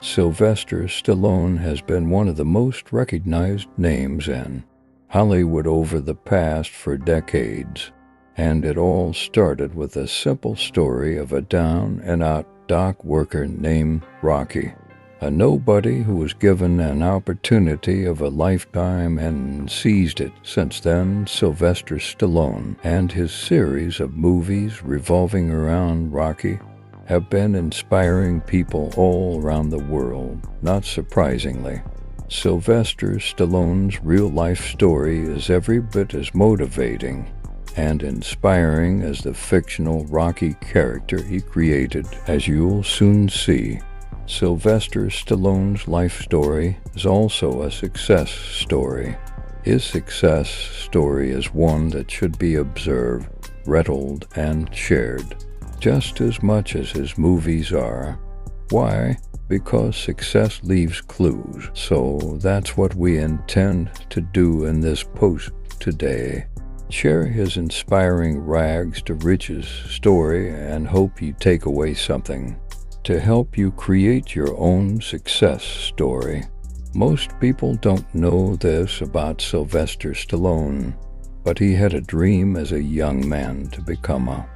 Sylvester Stallone has been one of the most recognized names in Hollywood over the past for decades, and it all started with a simple story of a down-and-out dock worker named Rocky, a nobody who was given an opportunity of a lifetime and seized it. Since then, Sylvester Stallone and his series of movies revolving around Rocky have been inspiring people all around the world. Not surprisingly, Sylvester Stallone's real-life story is every bit as motivating and inspiring as the fictional Rocky character he created, as you'll soon see. Sylvester Stallone's life story is also a success story. His success story is one that should be observed, retold, and shared, just as much as his movies are. Why? Because success leaves clues. So that's what we intend to do in this post today. Share his inspiring rags to riches story and hope you take away something to help you create your own success story. Most people don't know this about Sylvester Stallone, but he had a dream as a young man to become a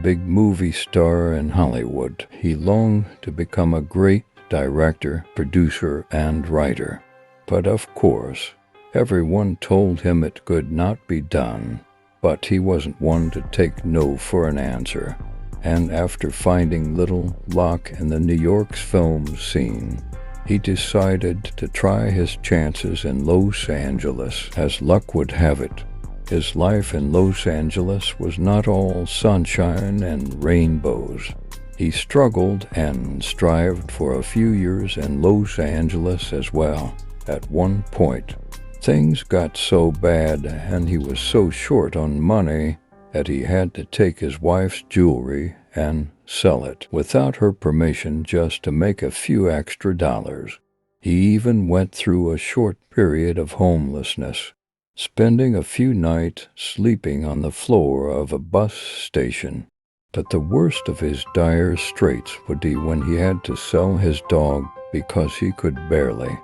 big movie star in Hollywood. He longed to become a great director, producer, and writer. But of course, everyone told him it could not be done. But he wasn't one to take no for an answer. And after finding little luck in the New York's film scene, he decided to try his chances in Los Angeles. As luck would have it, his life in Los Angeles was not all sunshine and rainbows. He struggled and strived for a few years in Los Angeles as well. At one point, things got so bad and he was so short on money that he had to take his wife's jewelry and sell it without her permission just to make a few extra dollars. He even went through a short period of homelessness, spending a few nights sleeping on the floor of a bus station. But the worst of his dire straits would be when he had to sell his dog because he could barely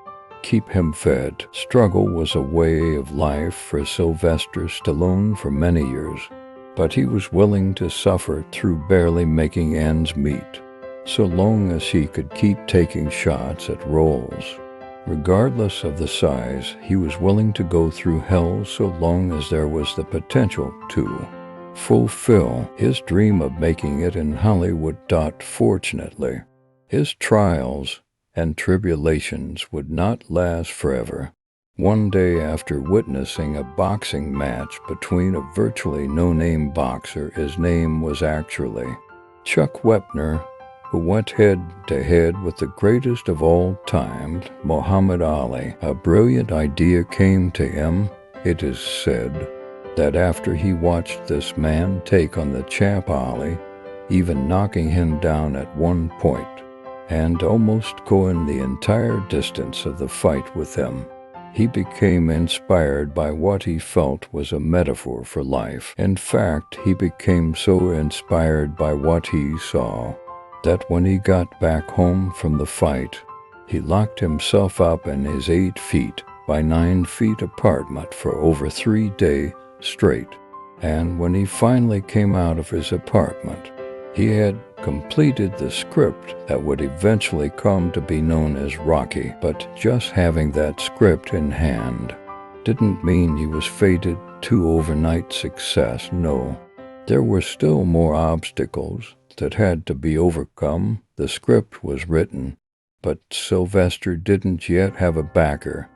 keep him fed. Struggle was a way of life for Sylvester Stallone for many years, but he was willing to suffer through barely making ends meet, so long as he could keep taking shots at roles. Regardless of the size, he was willing to go through hell so long as there was the potential to fulfill his dream of making it in Hollywood. Fortunately, his trials and tribulations would not last forever. One day, after witnessing a boxing match between a virtually no-name boxer, his name was actually Chuck Wepner, who went head-to-head with the greatest of all time, Muhammad Ali, a brilliant idea came to him. It is said that after he watched this man take on the champ Ali, even knocking him down at one point, and almost going the entire distance of the fight with him, he became inspired by what he felt was a metaphor for life. In fact, he became so inspired by what he saw that when he got back home from the fight, he locked himself up in his 8 feet by 9 feet apartment for over 3 days straight. And when he finally came out of his apartment, he had completed the script that would eventually come to be known as Rocky. But just having that script in hand didn't mean he was fated to overnight success. No, there were still more obstacles that had to be overcome. The script was written, but Sylvester didn't yet have a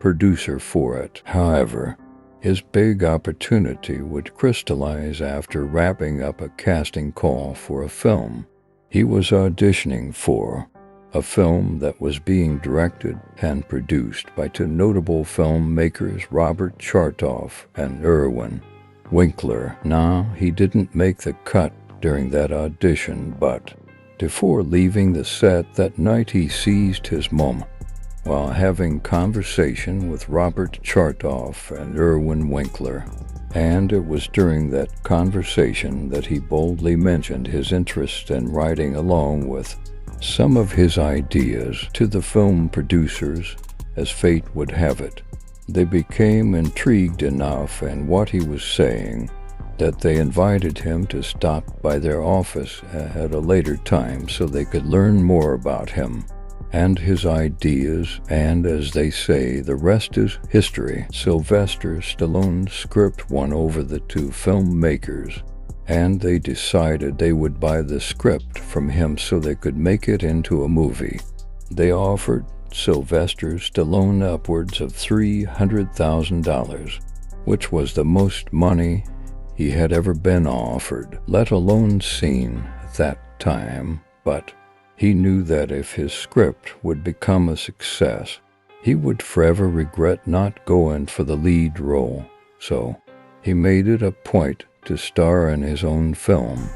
producer for it. However, his big opportunity would crystallize after wrapping up a casting call for a film he was auditioning for, a film that was being directed and produced by 2 notable filmmakers, Robert Chartoff and Irwin Winkler. Now, he didn't make the cut during that audition, but before leaving the set that night, he seized his moment while having conversation with Robert Chartoff and Irwin Winkler. And it was during that conversation that he boldly mentioned his interest in writing along with some of his ideas to the film producers. As fate would have it, they became intrigued enough in what he was saying that they invited him to stop by their office at a later time so they could learn more about him and his ideas, and as they say, the rest is history. Sylvester Stallone's script won over the two filmmakers, and they decided they would buy the script from him so they could make it into a movie. They offered Sylvester Stallone upwards of $300,000, which was the most money he had ever been offered, let alone seen at that time, but he knew that if his script would become a success, he would forever regret not going for the lead role, so he made it a point to star in his own film,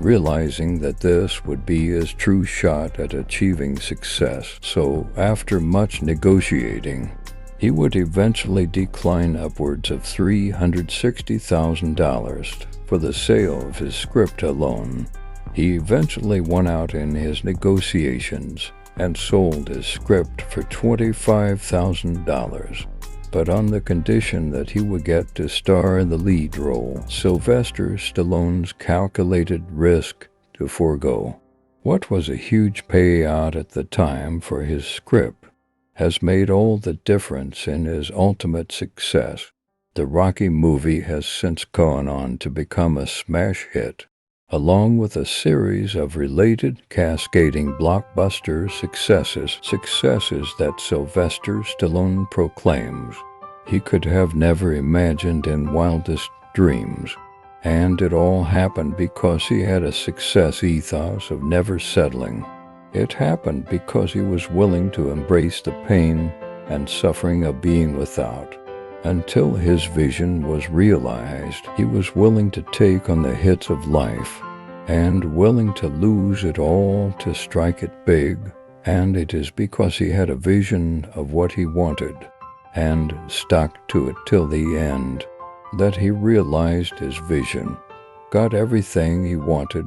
realizing that this would be his true shot at achieving success. So after much negotiating, he would eventually decline upwards of $360,000 for the sale of his script alone. He eventually won out in his negotiations and sold his script for $25,000, but on the condition that he would get to star in the lead role. Sylvester Stallone's calculated risk to forego what was a huge payout at the time for his script has made all the difference in his ultimate success. The Rocky movie has since gone on to become a smash hit, along with a series of related cascading blockbuster successes that Sylvester Stallone proclaims he could have never imagined in wildest dreams. And it all happened because he had a success ethos of never settling. It happened because he was willing to embrace the pain and suffering of being without. Until his vision was realized, he was willing to take on the hits of life and willing to lose it all to strike it big. And it is because he had a vision of what he wanted and stuck to it till the end that he realized his vision, got everything he wanted,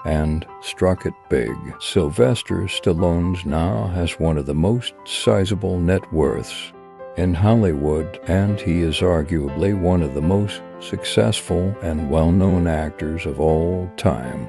and struck it big. Sylvester Stallone now has one of the most sizable net worths in Hollywood, and he is arguably one of the most successful and well-known actors of all time.